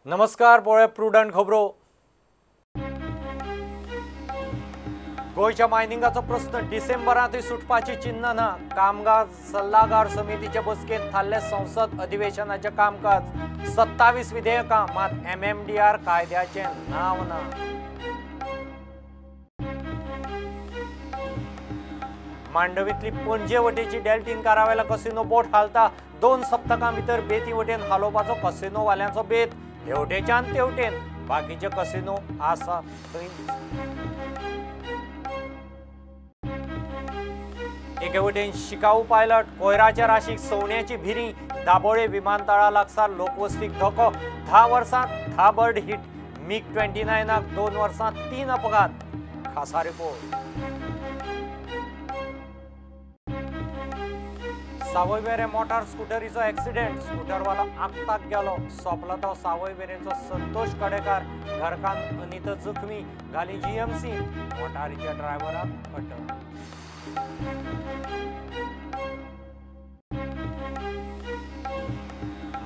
नमस्कार पळय प्रुडंट खबरो। गोयच्या मायनिंगाचो प्रश्न डिसेंबरांत सुटपाची चिन्ह ना। कामगार सल्लागार समितीचे बसकेत थारले संसद अधिवेशनाचे कामकाज। 27 विधेयकां मात MMDR कायद्याचे नाव ना। मांडवीतली पणजे वटेची डेल्टीन कारावेला कसिनो बोट हालता। 2 सप्तकां भितर बेती वटेन हालोवपाचो कसिनो वाल्यांचो बेत। हेवटेच्यान तेवटेन बाकीचे कसिनो आसा थंयच। एके वटेन शिकाऊ पायलट कोयराच्या राशीक सवण्याची भिरी। दाबोळे विमानतळा लागसार लोकवस्तीक धोको। 10 वर्सांत 10 बर्ड हिट। MiG-29 2 वर्सांत 3 अपघात। खासा रिपोर्ट। सावयवेरें मोटार स्कूटरीचो एक्सिडेंट। स्कूटरवालो आगताक गेलो। सोंपलो तो सावयवेरेंचो संतोष कडेकार। घरकान्न अनिता जखमी। घाली GMC। मोटारीच्या ड्रायव्हराक अटक।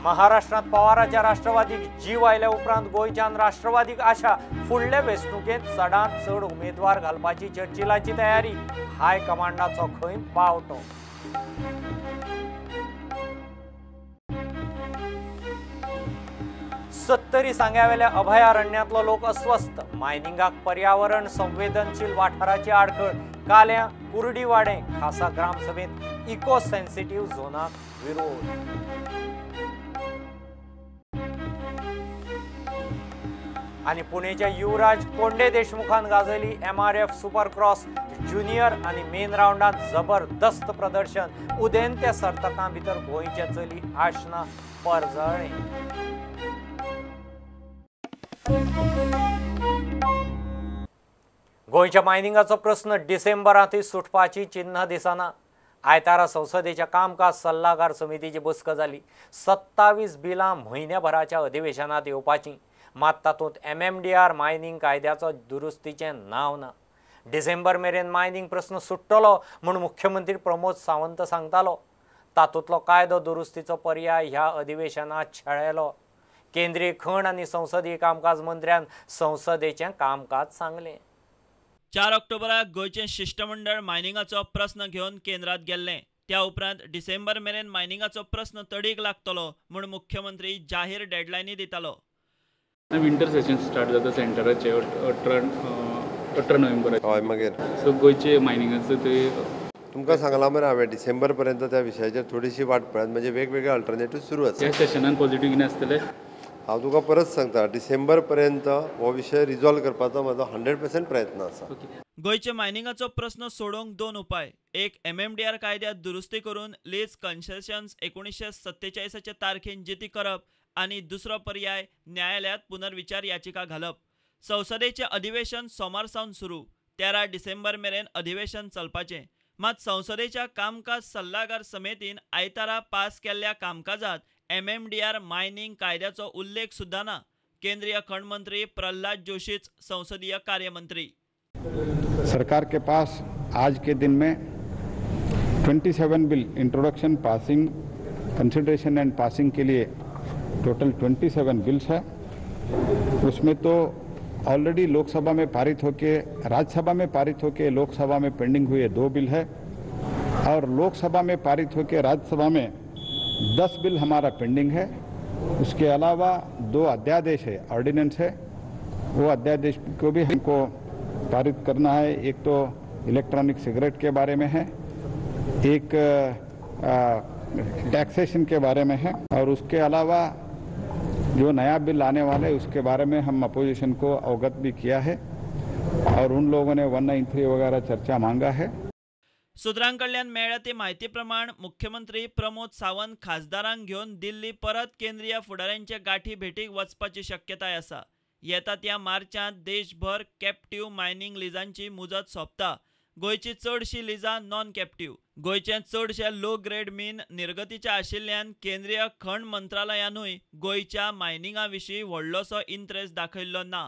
महाराष्ट्रात पवाराच्या राष्ट्रवादीक जीव आयल्या उपरांत गोंयच्यान राष्ट्रवादीक आशा। फुडले वेंचणुकेंत चडांत चड उमेदवार घालपाची चर्चिलाची तयारी। हायकमांडाचो खंय पावटो। सत्तरी सांग्यावेल्या अभयारण्यातलो लोक अस्वस्थ। मायनिंगाक पर्यावरण संवेदनशील वाठाराची आडखळ। काल्या कुर्डीवाडे खासा ग्रामसभेत इको सेन्सिटिव्ह झोनाक विरोध। आणि पुणेच्या युवराज कोंडे देशमुखान गाजयली MRF सुपरक्रॉस। ज्युनियर आणि मेन राउंडात जबरदस्त प्रदर्शन। उदेंत्या सर्तकां भितर गोंयचे चली आशना परजळ्ळे। गोंयच्या मायनिंगाचो प्रश्न डिसेंबरांत सुटपाची चिन्ह दिसना। आयतारा संसदेच्या कामकाज सल्लागार समितीची बसका जाली। 27 बिलां म्हयन्याभराच्या अधिवेशनात येवपाची। मात तातूंत MMDR मायनिंग कायद्याचो दुरुस्तीचें नांव ना। डिसेंबर मेरेन मायनिंग प्रश्न सुट्टलो म्हूण मुख्यमंत्री प्रमोद सावंत सांगतालो। तातूंतलो कायदो दुरुस्तीचो पर्याय ह्या अधिवेशनात छेळेलो। केंद्रीय खण आनी संसदीय कामकाज मंत्र्यान संसदेचें कामकाज सांगलें। 4 ऑक्टोबराक गोयचें शिष्टमंडळ मायनिंगाचो प्रश्न घेवन केंद्रात गेल्लें। त्या उपरांत डिसेंबर मेरेन मायनिंगाचो प्रश्न तडीक लागतलो म्हूण मुख्यमंत्री जाहीर डेडलायनी दितालो। विंटर सेशन स्टार्ट जाता सेंटराचे 18 नोव्हेंबर। हय मागीर सो गोयचे मायनिंगाचो ते तुमकां सांगलां मरे हांवें डिसेंबर पर्यंत त्या विशयाचेर थोडीशी वाट पळयात म्हणजे वेगवेगळे अल्टरनेटीव सुरू आसा। त्या सेशनान पॉझिटिव्ह कितें आसतलें हांव तुका परत सांगता डिसेंबर पर्यंत हो विशय रिजॉल्व करपाचो म्हजो 100% प्रयत्न आसा। गोयचे मायनिंगाचो प्रश्न सोडोवंक 2 उपाय। एक MMDR कायद्यात दुरुस्ती करून लीज कन्सेशन्स 1947 तारखेन जिती करप आनी दुसरो पर्याय न्यायालयात पुनर्विचार याचिका घालप। संसदेचें अधिवेशन सोमार सावन सुरू। 13 डिसेंबर मेरेन अधिवेशन चलपाचें। मात संसदेच्या कामकाज सल्लागार समितीन आयतारा पास केल्ल्या कामकाजात MMDR मायनिंग कायद्याचो उल्लेख सुद्धा ना। केंद्रीय खण मंत्री प्रल्हाद जोशीच संसदीय कार्यमंत्री। सरकार के पास आज के दिन में 27 bill introduction, passing, consideration and passing के लिए टोटल 27 बिल्स है। उसमें तो ऑलरेडी लोकसभा में पारित होके, राज्यसभा में पारित होके लोकसभा में पेंडिंग हुए 2 बिल है और लोकसभा में पारित होके राज्यसभा में 10 बिल हमारा पेंडिंग है। उसके अलावा 2 अध्यादेश है, ऑर्डिनेंस है, वो अध्यादेश को भी हमको पारित करना है। एक तो इलेक्ट्रॉनिक सिगरेट के बारे में है, एक टैक्सेशन के बारे में है और उसके अलावा जो नया बिल आने वाला है उसके बारे में हम अपोजिशन को अवगत भी किया है और उन लोगों ने 193 वगैरह चर्चा मांगा है। सूत्रांकडल्यान मेळ्ळ्या ते म्हायती प्रमाण मुख्यमंत्री प्रमोद सावंत खासदारांक घेवन दिल्ली परत केंद्रीय फुडाऱ्यांचे गाठी भेटीक वचपाची शक्यताय आसा। येता त्या मार्चांत देशभर कॅप्टिव्ह मायनिंग लिजांची मुजत सोंपता। गोयची चडशी लिजां नॉन कॅप्टिव्ह। गोयचे चडशे लो ग्रेड मीन निर्गतीचे आशिल्ल्यान केंद्रीय खण मंत्रालयानूय गोयच्या मायनिंगा विशीं व्हडलोसो इंट्रेस्ट दाखयल्लो ना।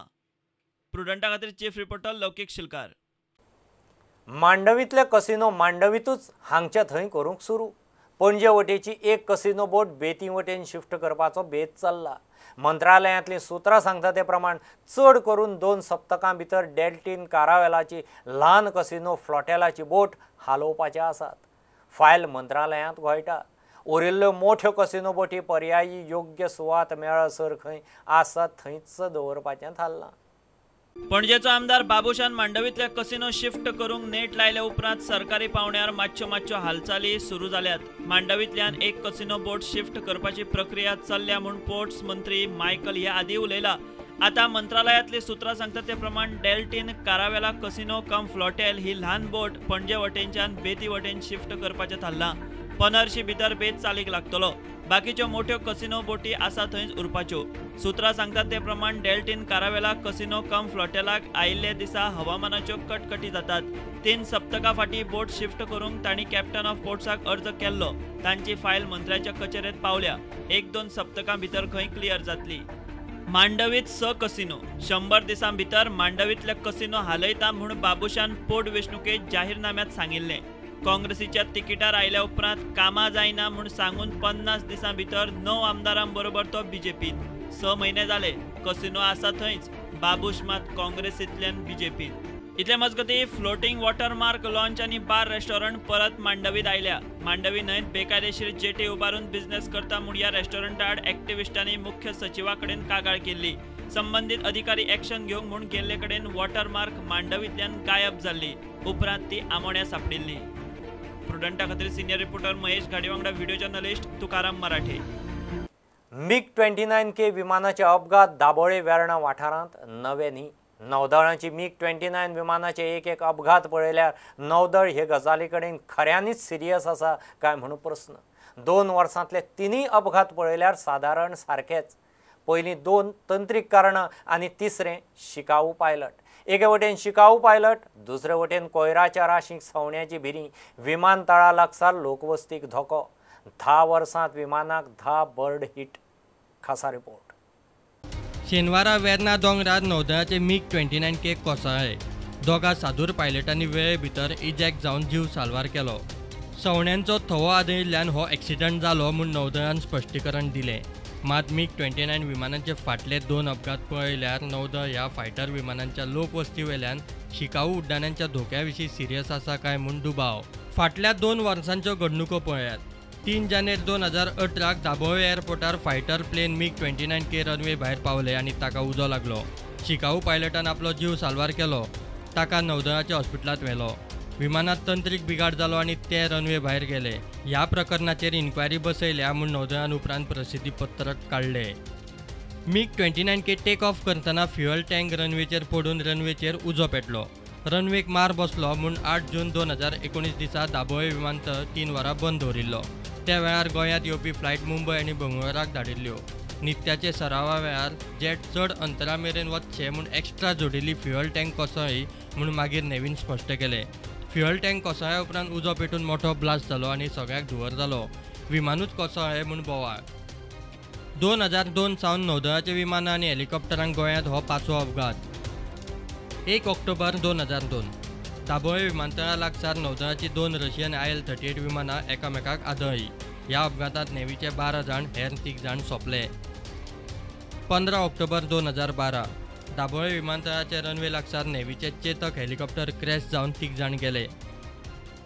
प्रुडंटा खातीर चीफ रिपोर्टर लौकीक शिलकार। मांडवीतले कसिनो मांडवीतूच हांगचे थंय करूंक सुरू। पणजे वटेची एक कसिनो बोट बेती वटेन शिफ्ट करपाचो बेत चल्ला। मंत्रालयांतली सुत्रां सांगता ते प्रमाण चड करून 2 सप्तकां भितर डेल्टीन कारावेलाची ल्हान कसिनो फ्लोटेलाची बोट हालोवपाचे आसात। फायल मंत्रालयांत गोयटा। उरिल्ल्यो मोठ्यो कसिनो बोटी पर्यायी योग्य सुवात मेळसर खंय आसत थंयच दवरपाचें थारलां। पणजेचो आमदार बाबुशान मांडवीतले कसिनो शिफ्ट करूंक नेट लायल्या उपरांत सरकारी पावंड्यार मातच्यो हालचाली सुरू जाल्यात। मांडवीतल्यान एक कसिनो बोट शिफ्ट करपाची प्रक्रिया चल्ल्या म्हूण पोर्ट्स मंत्री मायकल हे आदीं उलयला। आता मंत्रालयातली सुत्रां सांगतात ते प्रमाण डेल्टीन कारावेला कसिनो कम फ्लोटेल ही ल्हान बोट पणजे वटेनच्यान बेती वटेन शिफ्ट करपाचें थारलां। 15शी भितर बेत चालीक लागतलो। बाकीच्यो मोठ्यो कसिनो बोटी आसा थंयच उरपाच्यो। सुत्रां सांगतात ते प्रमाण डेल्टीन कारावेला कसिनो कम फ्लोटेलाक आयिल्ले दिसा हवामानाच्यो कटकटी जातात। 3 सप्तकां फाटीं बोट शिफ्ट करूंक तांणी कॅप्टन ऑफ पोर्ट्साक अर्ज केल्लो। तांची फायल मंत्र्याच्या कचेरेंत पावल्या। 1-2 सप्तकां भितर खंय क्लियर जातली। मांडवीत 6 कसिनो 100 दिसां भितर मांडवीतले कसिनो हालयता म्हूण बाबुशान पोट वेंचणुकेंत जाहीरनाम्यांत सांगिल्लें। काँग्रेसीच्या तिकिटार आयल्या उपरांत कामां जायना म्हूण सांगून 50 दिसां भितर 9 आमदारां बरोबर तो बीजेपीत। 6 म्हयने जाले कसिनो आसा थंयच, बाबुश मात काँग्रेसींतल्यान बीजेपीत। इतले मजगतीं फ्लोटींग वॉटर मार्क लॉन्च आनी बार रेस्टॉरंट परत मांडवीत आयल्या। मांडवी न्हंयत बेकायदेशीर जेटी उबारून बिझनेस करता म्हूण ह्या रेस्टॉरंटा आड एक्टिविस्टांनी मुख्य सचिवा कडेन कागाळ केल्ली। संबंधीत अधिकारी एक्शन घेवंक म्हूण गेल्ले कडेन वॉटर मार्क मांडवींतल्यान गायब जाल्ली। उपरांत ती आमोण्या सांपडिल्ली। प्रुडंटा खातीर सिनियर रिपोर्टर महेश घाडी वांगडा व्हिडिओ जर्नलिस्ट तुकाराम मराठे। MiG-29K विमानाचे अपघात दाबोळे वेर्णा वाठारांत नवे न्ही। नौदळाची MiG-29 विमानाचे एक अपघात पळयल्यार नौदळ हे गजाली कडेन खऱ्यांनीच सिरियस आसा काय म्हणून प्रस्न। 2 वर्सांतले 3 अपघात पळयल्यार सादारण सारखेच। पयलीं 2 तंत्रीक कारणां आनी तिसरें शिकाऊ पायलट। एके वटेन शिकाऊ पायलट, दुसरे वटेन कोयराच्या राशीक सवण्याची भिरी, विमानतळा लागसार लोकवस्तीक धोको। 10 वर्सांत विमानाक 10 बर्ड हिट। खासा रिपोर्ट। शेनवारा वेर्ना दोंगरार नौदळाचे MiG-29K कोसळ्ळे। दोगा सादूर पायलटांनी वेळे भितर इजॅक्ट जावन जीव साल्वार केलो। सवण्यांचो थवो आदळिल्ल्यान हो एक्सिडंट जालो म्हूण नौदळान स्पश्टीकरण दिलें। मात MiG-29 विमानांचे फाटले 2 अपघात पळयल्यार नौदळ ह्या फायटर विमानांच्या लोकवस्ती वेल्यान शिकाऊ उड्डाणांच्या धोक्या विशीं सिरियस आसा काय म्हूण दुबाव। फाटल्या 2 वर्सांच्यो घडणुको पळयात। 3 जानेर 2018 दाबोळे एअरपोर्टार फायटर प्लेन MiG-29K रनवे भायर पावले आनी ताका उजो लागलो। शिकाऊ पायलटान आपलो जीव साल्वार केलो। ताका नौदळाच्या हॉस्पिटलांत व्हेलो। विमानात तंत्रीक बिगाड जालो आनी ते रनवे भायर गेले। ह्या प्रकरणाचेर इन्क्वायरी बसयल्या म्हूण नौदळान उपरांत प्रसिद्धी पत्रक काडले। MiG-29K टेक ऑफ करतना फ्युअल टँक रनवेचेर पडून रनवेचेर उजो पेटलो। रनवेक मार बसलो म्हूण 8 जून 2019 दिसा दाबोळे विमानतळ 3 वरां बंद दवरिल्लो। त्या वेळार गोंयांत येवपी फ्लायट मुंबय आनी बंगळुराक धाडिल्ल्यो। नित्याचे सरावा वेळार जेट चड अंतरा मेरेन वचचे म्हूण एक्स्ट्रा जोडिल्ली फ्युअल टँक कोसळ्ळी म्हूण मागीर नेवीन स्पश्ट केलें। फ्युअल टँक कोसळ्या उपरांत उजो पेटून मोठो ब्लास्ट जालो आनी सगळ्याक धुंवर जालो। विमानूच कोसळ्ळें म्हूण बोवाळ। 2002 सावन नौदळाच्या विमानां आनी हेलिकॉप्टरांक गोंयांत हो 5वो अपघात। 1 ऑक्टोबर 2002 दाबोळे विमानतळा लागसार नौदळाची 2 रशियन IL-38 विमानां एकामेकाक आदळ्ळी। ह्या अपघातांत नेवीचे 12 जाण हेर 3 जाण सोंपले। 15 ऑक्टोबर 2012 दाबोळे विमानतळाचे रनवे लागसार नेवीचे चेतक हेलिकॉप्टर क्रॅश जावन 3 जाण गेले।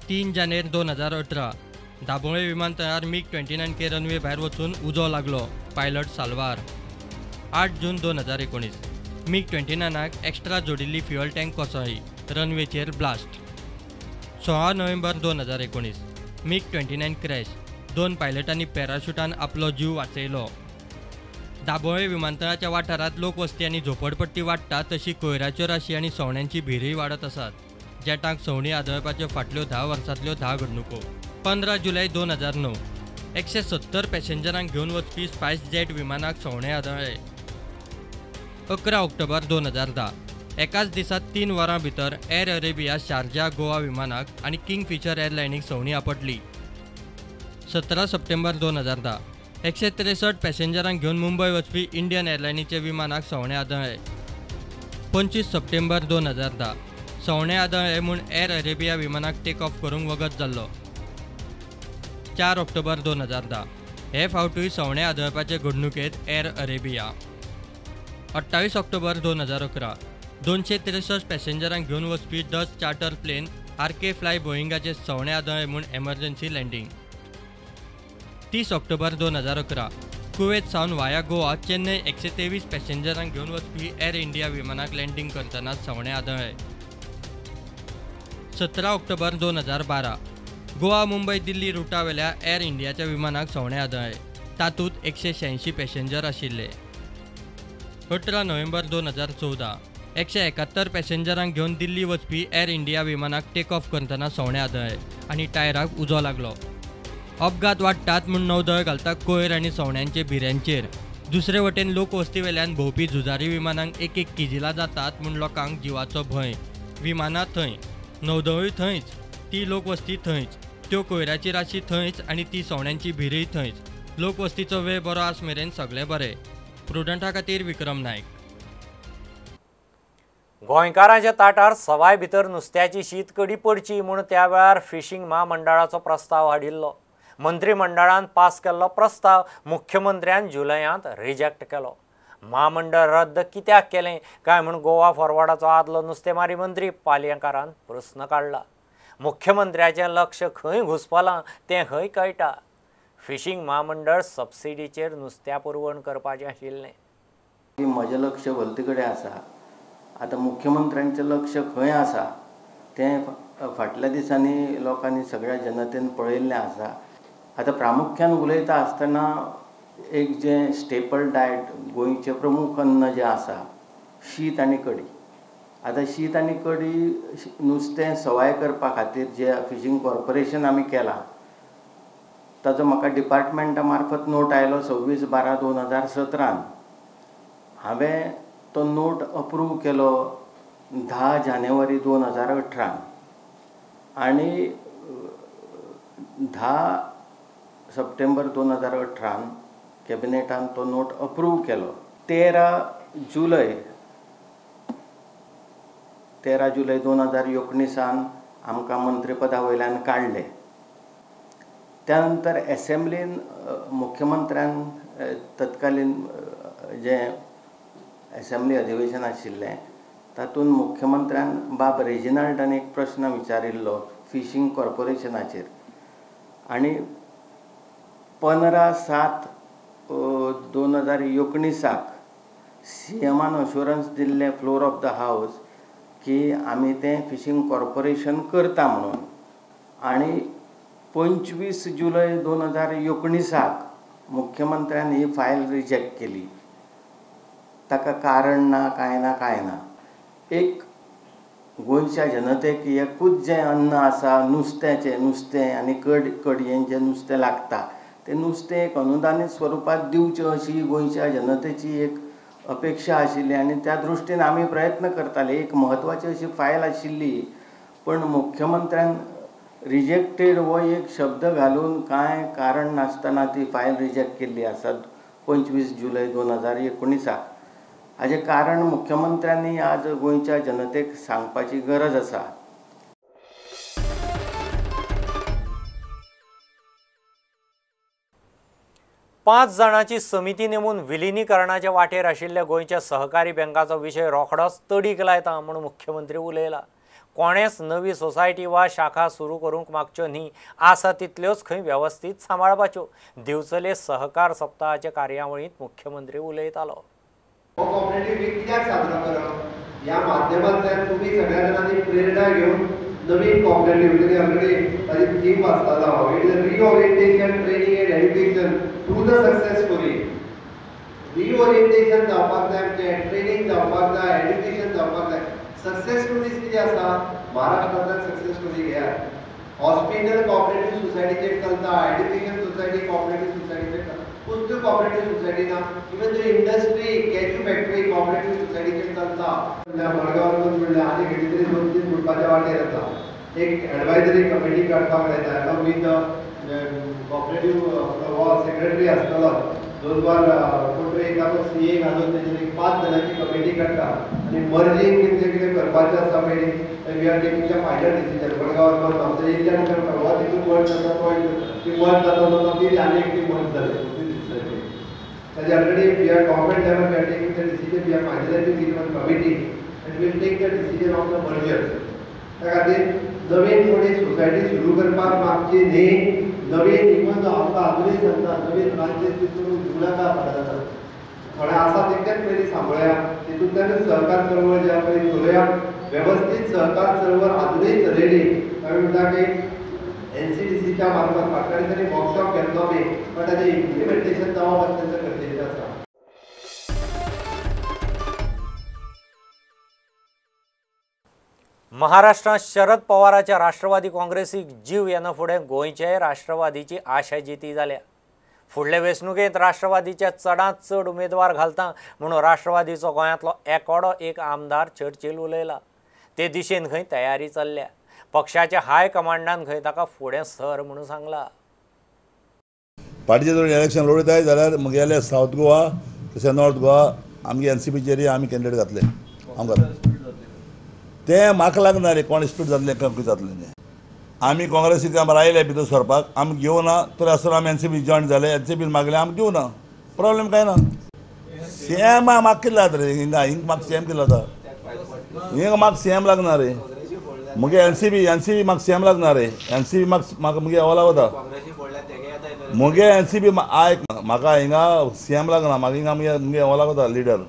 3 जानेर 2018 दाबोळे विमानतळार MiG-29K रनवे भायर वचून उजो लागलो। पायलट साल्वार। 8 जून 2019 MiG-29 एक्स्ट्रा जोडिल्ली फ्युअल टँक कोसळ्ळी। रनवेचेर ब्लास्ट। 16 November 2019 MiG-29 crash. 2 पायलटांनी पॅराशुटान आपलो जीव वाचयलो। दाबोळे विमानतळाच्या वाठारांत लोकवस्ती आनी झोपडपट्टी वाडटा तशी कोयराच्यो राशी आनी सवण्यांची भिरूय वाडत आसात। जेटांक सवणी आदळपाच्यो फाटल्यो 10 वर्सांतल्यो 10 घडणुको। 15 जुलय 2009 170 पॅसेंजरांक घेवन वचपी स्पायस जेट विमानाक सवणे आदळ्ळे। 11 ऑक्टोबर 2010 एकाच दिसा 3 वरां भितर एअर अरेबिया शारजा गोवा विमानाक आनी किंगफिशर एअरलायनीक सवणी आपटली। 17 सप्टेंबर 2010 163 पॅसेंजरांक घेवन मुंबय वचपी इंडियन एअरलायनीचे विमानाक सवणे आदळ्ळे। 25 सप्टेंबर 2010 सवणे आदळ्ळे म्हूण एअर अरेबिया विमानाक टेक ऑफ करूंक वगत जाल्लो। 4 ऑक्टोबर 2010. हे फावटूय सवणे आदळपाचे घडणुकेंत एर अरेबिया. 28 ऑक्टोबर 2011 263 पॅसेंजरांक घेवन वचपी Dutch charter plane RK fly बोईंगाचे सवणे आदळे म्हूण एमर्जन्सी लँडिंग. 30 ऑक्टोबर 2011 कुवेत सावन वाया गोवा चेन्नई 123 पॅसेंजरांक घेवन वचपी एर इंडिया विमानाक लँडिंग करतना सवणे आदळे. 17 ऑक्टोबर 2012 गोवा मुंबई दिल्ली रुटा वेल्या एर इंडियाच्या विमानाक सवणे आदळे. तातूंत 186 पॅसेंजर आशिल्ले. 18 नोव्हेंबर 2014 171 पॅसेंजरांक घेवन दिल्ली वचपी एर इंडिया विमानाक टेक ऑफ करतना सवणे आदळे आनी टायराक उजो लागलो. अपघात वाडटात म्हूण नौदळ घालता कोयर आनी सवण्यांचे भिऱ्यांचेर. दुसरे वटेन लोकवस्ती वेल्यान भोंवपी झुजारी विमानांक एक किजिलां जातात म्हूण लोकांक जिवाचो भंय. विमानां थंय, नौदळूय थंयच, ती लोकवस्ती थंयच, त्यो कोयराची राशी थंयच आनी ती सवण्यांची भिरूय थंयच. लोकवस्तीचो वेळ बरो आस मेरेन सगळें बरें. प्रुडंटा खातीर विक्रम नायक. गोंयकारांच्या ताटार सवाय भितर नुस्त्याची शीत कडी पडची म्हूण त्या वेळार फिशींग महामंडळाचो प्रस्ताव हाडिल्लो. मंत्रिमंडळान पास केल्लो प्रस्ताव मुख्यमंत्र्यान जुलयांत रिजेक्ट केलो. महामंडळ रद्द कित्याक केलें काय म्हूण गोवा फॉरवर्डाचो आदलो नुस्तेमारी मंत्री पालयेकारान प्रस्न काडला. मुख्यमंत्र्याचें लक्ष खंय घुसपलां तें खंय कळटा. फिशींग महामंडळ सबसिडीचेर नुस्त्या पुरवण करपाचें आशिल्लें. म्हजें लक्ष भलते कडेन आसा. आतां मुख्यमंत्र्यांचें लक्ष खंय आसा तें फाटल्या दिसांनी लोकांनी सगळ्या जनतेन पळयल्लें आसा. आतां प्रामुख्यान उलयता आसतना एक जें स्टेपल डायट गोंयचें प्रमुख अन्न जें आसा शीत आनी कडी. आतां शीत आनी कडी नुस्तें सवाय करपा खातीर जें फिशींग कॉर्पोरेशन आमी केलां ताजो म्हाका डिपार्टमेंटा मार्फत नोट आयलो 26/12/2017. हांवें तो नोट अप्रूव केलो 10 जानेवारी 2018 आनी 10 सप्टेंबर 2018 कॅबिनेटान तो नोट अप्रूव केलो. 13 जुलय 2019 आमकां मंत्रिपदा वयल्यान काडले. त्या नंतर एसेंब्लीन मुख्यमंत्र्यान तत्कालीन जें एसेंब्ली अधिवेशन आशिल्लें तातूंत मुख्यमंत्र्यान बाब रेजिनाल्डान एक प्रश्न विचारिल्लो फिशींग कॉर्पोरेशनाचेर आनी 15/7/2019 सीएमान अश्युरन्स दिल्लें फ्लोर ऑफ द हावस की आमी तें फिशींग कॉर्पोरेशन करता म्हणून. आनी 25 जुलय 2019 मुख्यमंत्र्यान ही फायल रिजेक्ट केली. ताका कारण ना कांय ना. एक गोंयच्या जनतेक एकूच जें अन्न आसा नुस्तें आनी कडयेन जें नुस्तें लागता तें नुस्तें एक अनुदानीत स्वरुपांत दिवचें अशी गोंयच्या जनतेची एक अपेक्षा आशिल्ली आनी त्या दृश्टीन आमी प्रयत्न करताले. एक म्हत्वाची अशी फायल आशिल्ली पण मुख्यमंत्र्यान रिजेक्टेड हो एक शब्द घालून कांय कारण नासतना ती फायल रिजेक्ट केल्ली आसा 25 जुलय 2019. हाजें कारण मुख्यमंत्र्यांनी आज गोंयच्या जनतेक सांगपाची गरज आसा. पांच जाणांची समिती नेमून विलिनीकरणाच्या वाटेर आशिल्ल्या गोंयच्या सहकारी बँकाचो विशय रोखडोच तडीक लायता म्हूण मुख्यमंत्री उलयला. कोणेच नवी सोसायटी वा शाखा सुरू करूंक मागच्यो न्ही, आसा तितल्योच खंय वेवस्थीत सांबाळपाच्यो. दिवचले सहकार सप्ताहाचे कार्यावळींत मुख्यमंत्री उलयतालो. कोऑपरेटिव्ह वीक कित्याक साजरो करप ह्या माध्यमांतल्यान तुमी सगळ्या जाणांनी प्रेरणा घेवन नवीन कोऑपरेटिव्ह म्हणजे ऑलरेडी ताजी थीम आसतालो it is reorientation training and education through the success story. Reorientation जावपाक जाय म्हणजे ट्रेनिंग जावपाक जाय एड्युकेशन जावपाक जाय. सक्सेस स्टोरीज कितें आसा महाराष्ट्रांतल्यान सक्सेस स्टोरी घेयात. हॉस्पिटल कोऑपरेटिव्ह सोसायटीचेर चलता, एड्युकेशन सोसायटी कोऑपरेटिव्ह सोसायटीचेर चलता, पुस्तक कोऑपरेटिव्ह सोसायटी ना, even the industry cashew factory cooperative सोसायटीचेर चलता. मडगांवांतून म्हणल्यार आनी कितें तरी 2-3 फुटपाच्या वाटेर आसा. एक एडवायजरी कमिटी काडपाक लायता along with the cooperative secretary आसतलो. 2 वर कोण एकाचो सीए घालून तेजेर 5 जाणांची कमिटी काडटा आनी मर्जींग कितें करपाचें आसा पळय we are taking the final decision वडगावात मत आमचं इंडियन करता तिथून मत जाता ती मत जाता ती आनी एक ती मत जाली त्याची already we are government level we are taking the decision we are finalizing in one committee and we'll take the decision of the merger त्या खातीर नवीन थोडी सोसायटी सुरू करपाक मागची न्ही नवीन इवन जो आमकां अजूनय सांगता नवीन ब्रांचेस तितून उलका पडटा थोडे आसा तितकेच पयलीं सांबाळया तितूंतल्यानूच सहकार चळवळ जी आसा पळय चलोवया वेवस्थीत सहकार चळवळ अजूनय चलयली हांवें म्हणटा की NCDCच्या मार्फत फाटल्या दिसांनी वर्कशॉप घेतलो आमी पण ताचें इम्प्लिमेंटेशन जावप अत्यंत गरजेचें आसा. महाराष्ट्रात शरद पवाराच्या राष्ट्रवादी काँग्रेसीक जीव येना फुडें गोंयचे राष्ट्रवादीची आशा जिती जाल्या. फुडले वेंचणुकेंत राष्ट्रवादीचे चडांत चड उमेदवार घालता म्हणून राष्ट्रवादीचो गोंयांतलो एकोडो एक आमदार चर्चेल उलयला. ते दिशेन खंय तयारी चल्ल्या. पक्षाच्या हाय कमांडान खंय ताका फुडें सर म्हणून सांगला. पार्टीचे जर इलेक्शन लढयताय जाल्यार म्हगेले सावथ गोवा तशें नॉर्थ गोवा आमगे NCPचेर आमी कॅन्डिडेट घातले आमकां ते म्हाका लागना रे कोण स्पीड जातलें खंय जातलें आमी काँग्रेसीक आमी रायले भितर सरपाक आमी घेवना तर आसतना आमी NCP जॉयन जाले NCP मागले आमी दिवना प्रॉब्लेम काय ना CM म्हाका कितें लागता रे हिंगा म्हाका CM कितें लागता हिंगा म्हाका CM लागना रे मुगे NCP म्हाका CM लागना रे NCP म्हाका मुगे ओला वता मुगे NCP आयक म्हाका हिंगा CM लागना म्हाका हिंगा मुगे ओला वता लिडर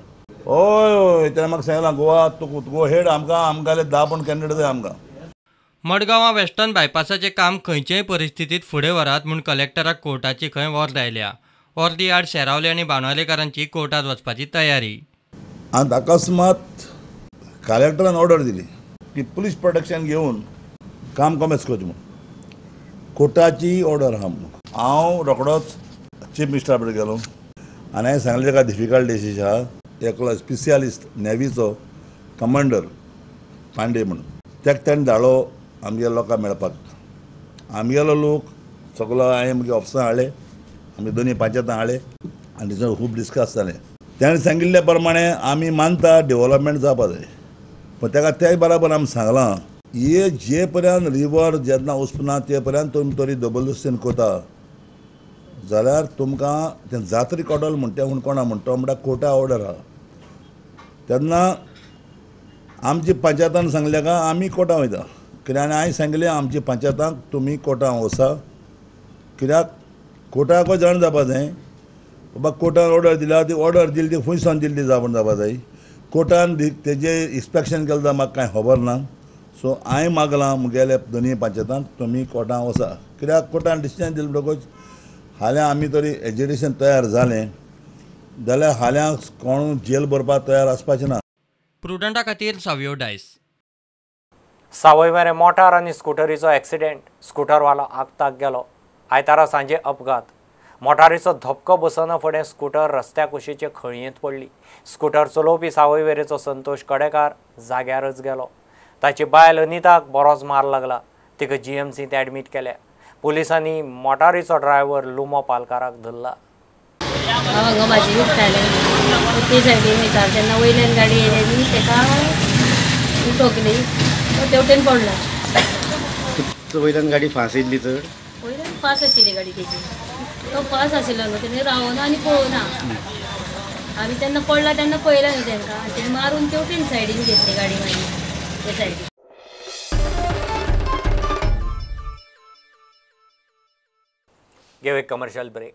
ओय तेणें म्हाका सांगलां गोवा तुगो हेड आमकां 10 कॅन्डिडेट जाय आमकां. मडगांवां वेस्टर्न बायपासाचें काम खंयचेय परिस्थितीत फुडें व्हरात म्हूण कलेक्टराक कोर्टाची खंय वॉर्ड आयल्या. वर्दी आड शेरावले आनी बांदवाडेकारांची कोर्टात वचपाची तयारी. आनी अकस्मात कलेक्टरान ऑर्डर दिली की पुलीस प्रोटेक्शन घेवन काम कमेस करचें म्हणून कोर्टाची ऑर्डर आहा म्हणून हांव रोखडोच चीफ मिनिस्टरा कडेन गेलो आनी हांवें सांगलें ताका डिफिकल्ट डिसीज आहा एकलो स्पेशलिस्ट नेवीचो कमांडर पांडे म्हणून ताका ताणें धाडलो आमगे लोकांक मेळपाक. आमगेलो लोक सगलो हांवें म्हगे ऑफिसां हाडले आमी दोनी पंचायतां हाडले आनी थंय खूब डिस्कस जालें. ताणें सांगिल्ले प्रमाणे आमी मानता डेव्हलपमेंट जावपा जाय पण ताका ते बराबर आमी सांगलां हे जे पर्यंत रिवर जेन्ना वचना ते पर्यंत तुमी तरी जबरदस्तीन कोता जाल्यार तुमकां तें जात्रा कोडल म्हणटा म्हूण कोणा म्हणटा म्हणल्यार कोर्टा ऑर्डर आहा तेन्ना आमची पंचायतान सांगल्या काय आमी कोर्टां वयता कित्याक आनी हांवें सांगलें आमची पंचायतांक तुमी कोर्टां वचा कित्याक कोर्टाको जाण जावपा जाय बाबा कोर्टान ऑर्डर दिला ती ऑर्डर दिली ती खुंयसान दिल्ली जावपा जाय कोर्टान तेजें इन्स्पेक्शन केलें जाल्यार म्हाका कांय खबर ना सो हांवें मागलां मुगेले दोनी पंचायतांक तुमी कोर्टां वचा कित्याक कोर्टान डिसिजन दिलें म्हणटकूच हाल्यां आमी तरी एज्युकेशन तयार जालें जाल्यार हाल्यांक कोण जेल भरपाक तयार आसपाचें ना. प्रुडंटा खातीर सावयो डायस. सावय मेरें मोटार आनी स्कुटरीचो एक्सिडेंट. स्कुटरवालो आगताक गेलो. आयतारा सांजे अपघात. मोटारीचो धपको बसना फुडें स्कुटर रस्त्या कुशीचे खळयेंत पडली. स्कुटर चलोवपी सावय वेरेचो संतोष कडेकार जाग्यारच गेलो. ताची बायल अनिताक बरोच मार लागला. तिका GMCत एडमीट केल्या. पुलिसांनी मोटारीचो ड्रायव्हर लुमो पालकाराक धरला. हांगा म्हाजी विकतालें ते सायडीन वयता तेन्ना वयल्यान गाडी येयली तेका उठोकली तो तेवटेन पडलो. वयल्यान गाडी फास्ट येयल्ली तर वयल्यान फास्ट आशिल्ली गाडी तेजी तो फास्ट आशिल्लो न्हू तेणी रावना आनी पळोवना आमी तेन्ना पडला तेन्ना पळयलें न्हू तेंकां तेणी मारून तेवटेन सायडीन घेतली गाडी मागीर ते सायडीन. घेऊ एक कमर्शियल ब्रेक.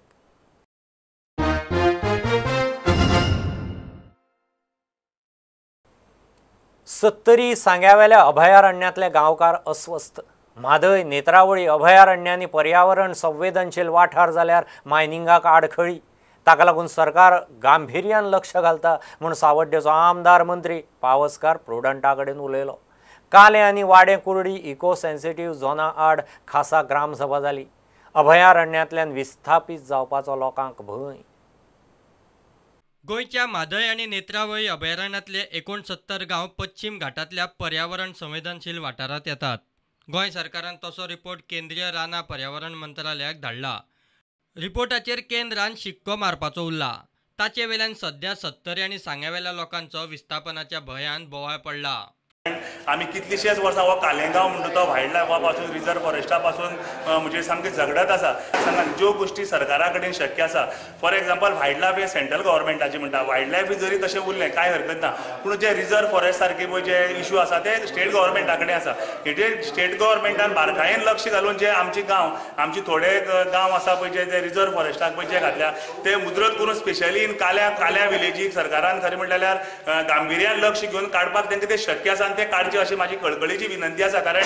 सत्तरी सांग्यावेल्या अभयारण्यातले गांवकार अस्वस्थ. म्हादय नेत्रावळी अभयारण्यांनी पर्यावरण संवेदनशील वाठार जाल्यार मायनिंगाक आडखळी. ताका लागून सरकार गांभीर्यान लक्ष घालता म्हूण सावड्डेचो आमदार मंत्री पावसकार प्रुडंटा कडेन उलयलो. काले आनी वाडे कुर्डी इको सेन्सिटीव झोना आड खासा ग्रामसभा जाली. अभयारण्यांतल्यान विस्थापीत जावपाचो लोकांक भंय. गोंयच्या म्हादय आनी नेत्रावळी अभयारण्यांतले 69 गांव पश्चिम घाटांतल्या पर्यावरण संवेदनशील वाठारांत येतात. गोंय सरकारान तसो रिपोर्ट केंद्रीय रानां पर्यावरण मंत्रालयाक धाडला. रिपोर्टाचेर केंद्रान शिक्को मारपाचो उरला. ताचे वेल्यान सध्या सत्तरी आनी सांग्यावेल्या लोकांचो विस्थापनाच्या भंयान बोवाळ पडला. आमी कितलीशीच वर्सां हो कालेगांव म्हणटा तो वायल्ड लायफा पासून रिजर्व फॉरेस्टा पासून म्हणजे सामकी झगडत आसा. सांगात ज्यो गोश्टी सरकारा कडेन शक्य आसा, फॉर एग्जाम्पल वायल्ड लायफ हे सेंट्रल गव्हर्मेंटाचे म्हणटा, वायल्ड लायफ जरी तशें उरलें कांय हरकत ना, पूण जे रिजर्व फॉरेस्ट सारके पळय जे इश्यू आसा ते स्टेट गव्हर्मेंटा कडेन आसा. हेजेर स्टेट गव्हर्मेंटान बारकायेन लक्ष घालून जे आमचे गांव, आमचे थोडे गांव आसा पळय जे रिजर्व फॉरेस्टाक पळय जे घातल्या ते मुजरत करून स्पेशली इन काल्या विलेजीक सरकारान खरें म्हणल्यार गांभीर्यान लक्ष घेवन काडपाक तांकां ते शक्य आसा आनी ते काडचे अशी माझी कळकळीची विनंती आसा. कारण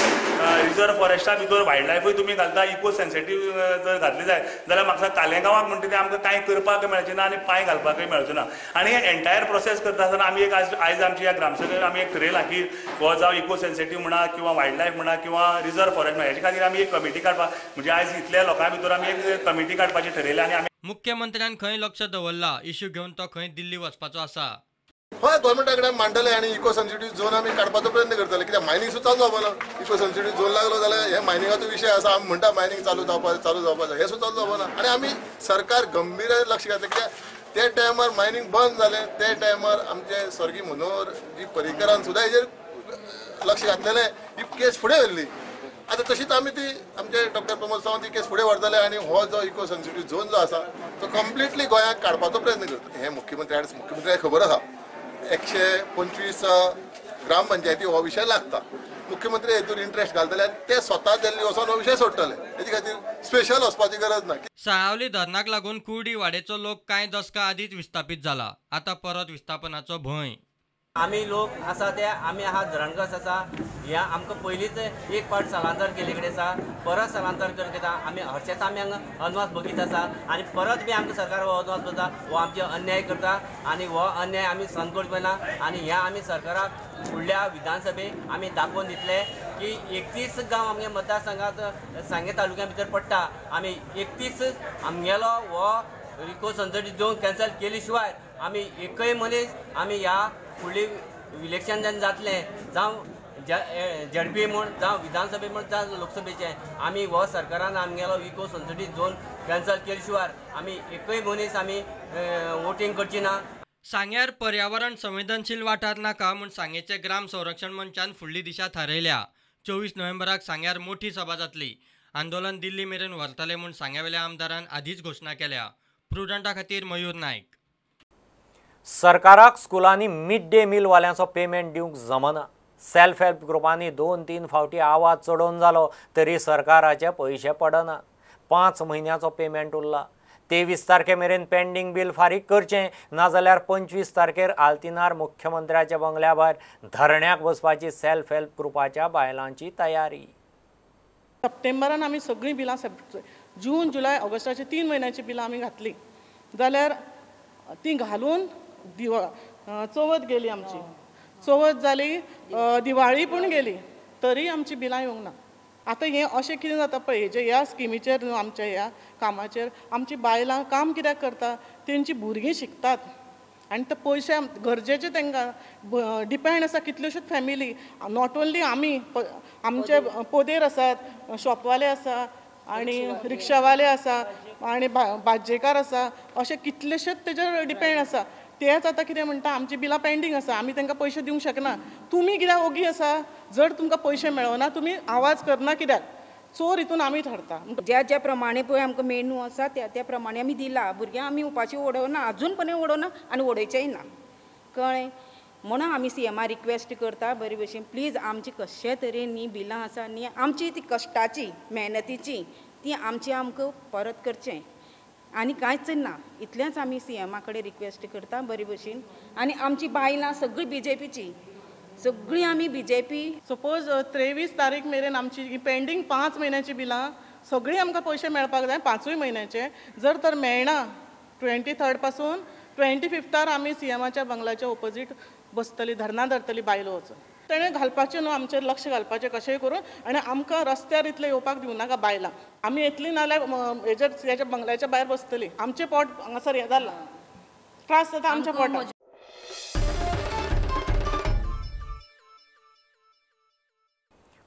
रिजर्व फॉरेस्टा भितर वायल्ड लायफूय तुमी घालता, इको सेन्सिटीव जर घातली जाय जाल्यार म्हाका कालेगांवाक म्हणटा तें आमकां कांय करपाक मेळचें ना आनी पांय घालपाकय मेळचो ना. आनी हे एंटायर प्रोसेस करता आसतना आमी एक आयज आमची ह्या ग्रामसभेन आमी एक थारयलां की हो जावं इको सेन्सिटीव म्हणा किंवा वायल्ड लायफ म्हणा किंवा रिजर्व फॉरेस्ट म्हणा, हेजे खातीर आमी एक कमिटी काडपाक म्हणजे आयज इतल्या लोकां भितर आमी एक कमिटी काडपाची थारयल्या. आनी आमी मुख्यमंत्र्यान खंय लक्ष दवरला इश्यू घेवन तो खंय दिल्ली वचपाचो आसा. हय, गव्हर्मेंटा कडेन मांडटले आनी इको सेन्सिटीव झोन आमी काडपाचो प्रयत्न करतले. कित्याक मायनींग सुद्दां चालू जावपाना. इको सेन्सिटीव झोन लागलो जाल्यार हे मायनिंगाचो विशय आसा. आमी म्हणटा मायनींग चालू जावपाचो हे सुद्दां चालू जावपाना. आनी आमी सरकार गंभीर लक्ष घातलें. कित्याक ते टायमार मायनींग बंद जालें ते टायमार आमचे स्वर्गीय मनोहर जी पर्रीकरान सुद्दां हेजेर लक्ष घातलेलें. ही केस फुडें व्हेल्ली. आतां तशीच आमी ती आमचे डॉक्टर प्रमोद सावंत ही केस फुडें व्हरतले आनी हो जो इको सेन्सिटीव झोन जो आसा तो कंप्लिटली गोंयांत काडपाचो प्रयत्न करता. हे मुख्यमंत्र्याक खबर आसा. 125 ग्रामपंचायती हो विशय लागता. मुख्यमंत्री हेतून इंट्रस्ट घालतले ते स्वता दिल्ली वचून हो विशय सोडटले. हेजे खातीर स्पेशल वचपाची गरज ना. साळावली धरणाक लागून कुर्डी वाडेचो लोक कांय दशकां आदींच विस्थापीत जाला. आतां परत विस्थापनाचो भंय. आमी लोक आसा ते आमी आहा धरणकस आसा. ह्या आमकां पयलींच एक पावट स्थलांतर केले कडेन आसा. परत स्थलांतर करता आमी हरशेच आमी हांगा अनवास भोगीत आसा आनी परत बी आमकां सरकार हो अनवास करता. हो आमचे अन्याय करता आनी हो अन्याय आमी सहन करचो ना. आनी ह्या आमी सरकाराक फुडल्या विधानसभेक आमी दाखोवन दितले की 31 गांव आमगे मतदारसंघात सांगे तालुक्या भितर पडटा. आमी 31 आमगेलो हो इको सेन्सिटीव झोन कॅन्सल केले शिवाय आमी एकय मनीस आमी ह्या फुडली इलेक्शन जेन्ना जातलें जावं झडपी म्हण जावं विधानसभे म्हण जावं लोकसभेचें आमी हो सरकारान आमगेलो इको सेन्सिटीव झोन कॅन्सल केले शिवाय आमी एकय मनीस आमी वोटींग करची ना. सांग्यार पर्यावरण संवेदनशील वाठार नाका म्हूण सांगेचे ग्राम संरक्षण मंचान फुडली दिशा थारायल्या. 24 नोव्हेंबराक सांग्यार मोठी सभा जातली. आंदोलन दिल्ली मेरेन व्हरतले म्हूण सांग्यावेल्या आमदारान आदींच घोशणा केल्या. प्रुडंटा खातीर मयूर नायक. सरकाराक स्कुलांनी मिड डे मील वाल्यांचो पेमेंट दिवंक जमना. सेल्फ हेल्प ग्रुपांनी 2-3 फावटी आवाज चडोवन जालो तरी सरकाराचे पयशे पडना. 5 म्हयन्याचो पेमेंट उरला. 23 तारखे मेरेन पेंडींग बील फारीक करचें नाजाल्यार 25 तारखेर आल्तिनार मुख्यमंत्र्याच्या बंगल्या भायर धरण्याक बसपाची सेल्फ हेल्प ग्रुपाच्या बायलांची तयारी. सप्टेंबरान आमी सगळीं बिलां जून जुलय ऑगस्टाची 3 म्हयन्याची बिलां आमी घातली जाल्यार ती घालून चवथ गेली आमची. चवथ जाली, दिवाळी पूण गेली तरी आमची बिलां येवंक ना. आतां हें अशें कितें जाता पळय हेजे ह्या स्किमीचेर न्हू आमच्या ह्या कामाचेर आमची बायलां काम कित्याक करता तेंची भुरगीं शिकतात आनी ते पयशे गरजेचे तांकां डिपेंड आसा कितल्योश्योच फॅमिली. नॉट ओन्ली आमी आमचे पोदेर आसात, शॉपवाले आसा आनी रिक्षावाले आसा आनी भाज्जेकार आसा अशे कितलेशेच तेजेर डिपेंड आसा. तेच आतां कितें म्हणटा आमची बिलां पेंडींग आसा आमी तांकां पयशे दिवंक शकना. तुमी कित्याक ओगी आसा जर तुमकां पयशे मेळना तुमी आवाज करना कित्याक चोर हितून आमी थारता. ज्या प्रमाणे पळय आमकां मेनू आसा त्या प्रमाणे आमी दिला. भुरग्यांक आमी उपाशी उडोवना आजून पर्यंत उडोवना आनी उडोवचेंय ना कळ्ळें. म्हणून आमी CMाक रिक्वेस्ट करता बरे भशेन प्लीज आमची कशे तरेन न्ही बिलां आसा न्ही आमची ती कश्टाची मेहनतीची ती आमची आमकां परत करचें आनी कांयच ना. इतलेंच आमी CMा कडेन रिक्वेस्ट करता बरे भशेन. आनी आमची बायलां सगळीं BJPची सगळीं आमी BJP. सपोज 23 तारीख मेरेन आमची पेंडींग 5 म्हयन्याची बिलां सगळीं आमकां पयशे मेळपाक जाय 5 म्हयन्याचे. जर तर मेळना 23rd पासून 25थार आमी CMाच्या बंगल्याच्या ओपोजीट बसतली, धरना धरतली बायलो वचून. तेणें घालपाचें न्हू आमचेर लक्ष घालपाचें कशेंय करून आनी आमकां रस्त्यार इतलें येवपाक दिवनाका बायलां. आमी येतलीं नाल्यार हेच्या बंगल्याच्या भायर बसतलीं. आमचें पोट हांगासर हें जालां, त्रास जाता आमच्या पोटाक.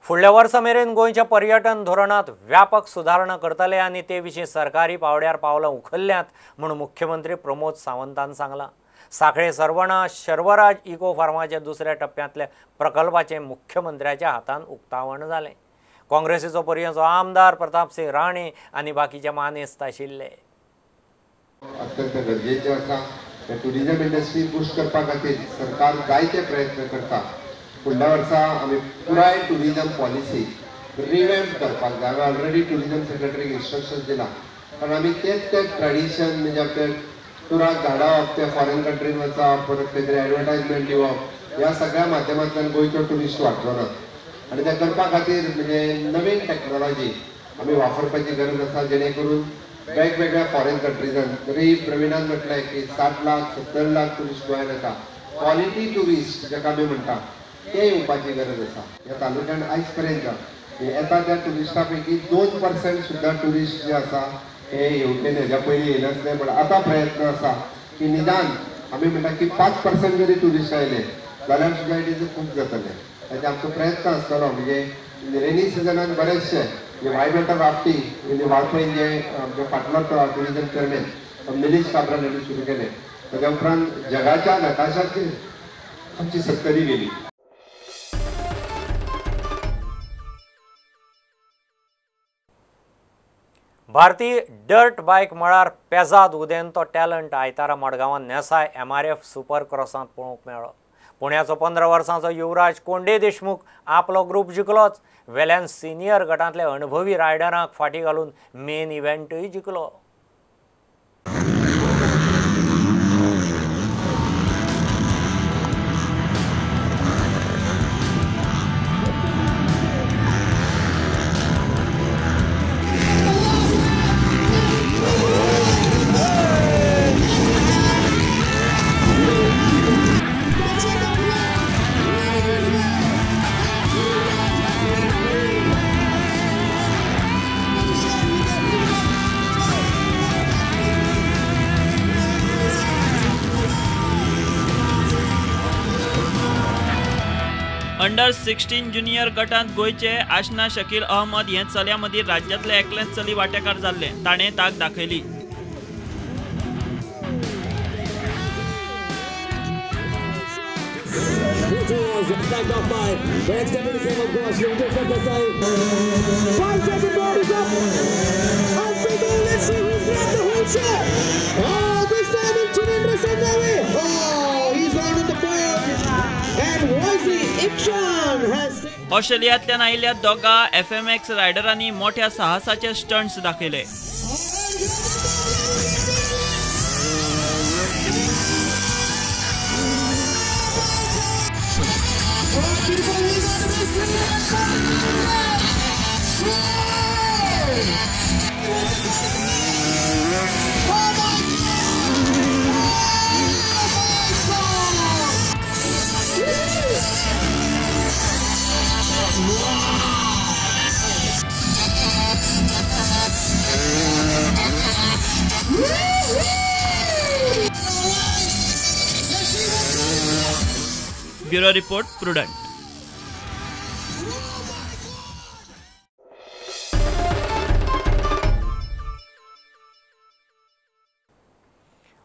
फुडल्या वर्सा मेरेन गोंयच्या पर्यटन धोरणात व्यापक सुधारणा करतले आनी ते विशीं सरकारी पावड्यार पावलां उखल्ल्यांत म्हूण मुख्यमंत्री प्रमोद सावंतान सांगलां. साखळे सरवणा शर्वराज इको फार्माच्या दुसऱ्या टप्प्यातल्या प्रकल्पाचे मुख्यमंत्र्याच्या हातान उक्तावण जालें. काँग्रेसीचो पर्यंतचो आमदार प्रतापसिंग राणे आनी बाकीचे मानेस्त आशिल्ले. अत्यंत गरजेचें आसा. टुरिजम इंडस्ट्री बूस्ट करपा खातीर सरकार जायते प्रयत्न करता. फुडल्या वर्सा आमी पुराय टुरिजम पॉलिसी रिवॅम्प करपाक जाय. हांवें ऑलरेडी टुरिजम सेक्रेटरीक इन्स्ट्रक्शन्स दिला. कारण आमी तेच ट्रेडिशन म्हणजे आपले टुराक धाडप, ते फॉरेन कंट्रीन वचप, परत खंय तरी एडवर्टायजमेंट दिवप, ह्या सगळ्या माध्यमांतल्यान गोंयचो ट्युरिस्ट वाडचो ना. आनी ते करपा खातीर म्हणजे नवीन टॅक्नोलॉजी आमी वापरपाची गरज आसा, जेणे करून वेगवेगळ्या फॉरेन कंट्रीजान तरी प्रविणान म्हटलें की 60 लाख 70 लाख टुरिस्ट गोंयांत येता. क्वॉलिटी टुरिस्ट जाका आमी म्हणटा ते येवपाची गरज आसा. ह्या तालुक्यान आयज पर्यंत येता त्या टुरिस्टा पैकी 2% सुद्दां टुरिस्ट जे आसा हे येवचे न्हय. हेज्या पयलीं येयनासले, पण आतां प्रयत्न आसा की निदान आमी म्हणटा की 5% जरी टुरिस्ट आयले जाल्यार सुद्दां इट इज खूब जातलें. ताचे आमचो प्रयत्न आसतलो. म्हणजे रेनी सिजनान बरेचशे व्हायट वॉटर राफ्टींग म्हणजे वाळपय जे आमचे फाटलो टुरिजम करणे निलेश काब्राल हांणी सुरू केलें. ताच्या उपरांत जगाच्या नकाशाचेर आमची सत्तरी गेली. भारतीय डर्ट बायक मळार पेजाद उदेंतो टॅलंट आयतारा मडगांवां नेसाय MRF सुपर क्रॉसांत पळोवंक मेळ्ळो. पुण्याचो 15 वर्सांचो युवराज कोंडे देशमुख आपलो ग्रूप जिखलोच. वेल्यान सिनियर गटांतल्या अणभवी रायडरांक फाटीं घालून मेन इव्हेंटूय जिखलो. अंडर 16 ज्युनियर गटांत गोंयचे आशना शकील अहमद हे चल्या मदीं राज्यांतले एकलेच चली वांटेकार जाल्ले. ताणें ताक दाखयली. ऑस्ट्रेलियांतल्यान आयिल्ल्या दोगा FMX रायडरांनी मोठ्या साहसाचे स्टंट्स दाखयले. Bureau report Prudent.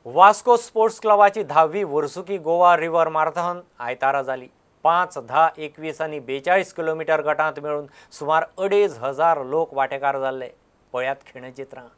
Vasco sports क्लबाची 10वी वर्सुकी गोवा रिव्हर माराथॉन आयतारा जाली. 5, 10, 21 आनी 42 किलोमीटर गटांत मेळून सुमार 2,500 लोक वांटेकार जाल्ले. पळयात खिणचित्रां.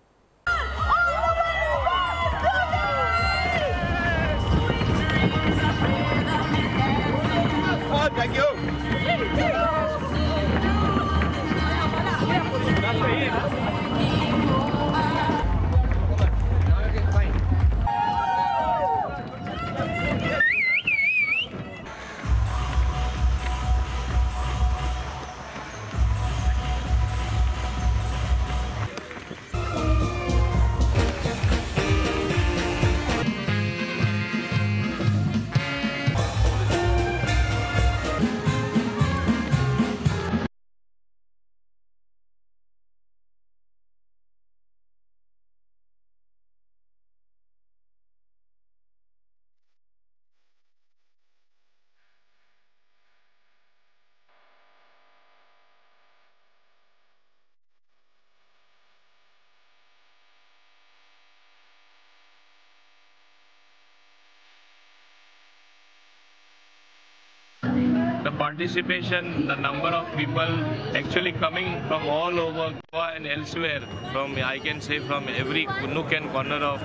the participation, the number of people actually coming from all over Goa and elsewhere, from I can say from every nook and corner of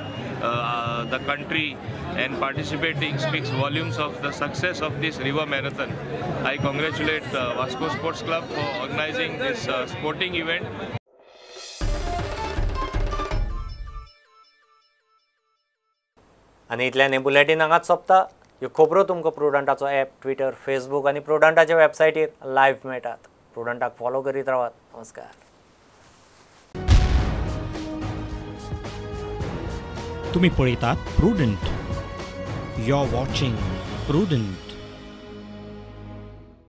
the country, and participating speaks volumes of the success of this river marathon. I congratulate Vasco Sports Club for organizing this sporting event. आनी इतल्यान हें bulletin हांगाच सोंपता. ह्यो खबरो तुमकां प्रुडंटाचो app, Twitter, Facebook आनी प्रुडंटाच्या वेबसायटीर live मेळटात. प्रुडंटाक फॉलो करीत रावात. नमस्कार. तुम्ही पळयतात Prudent. You are watching prudent.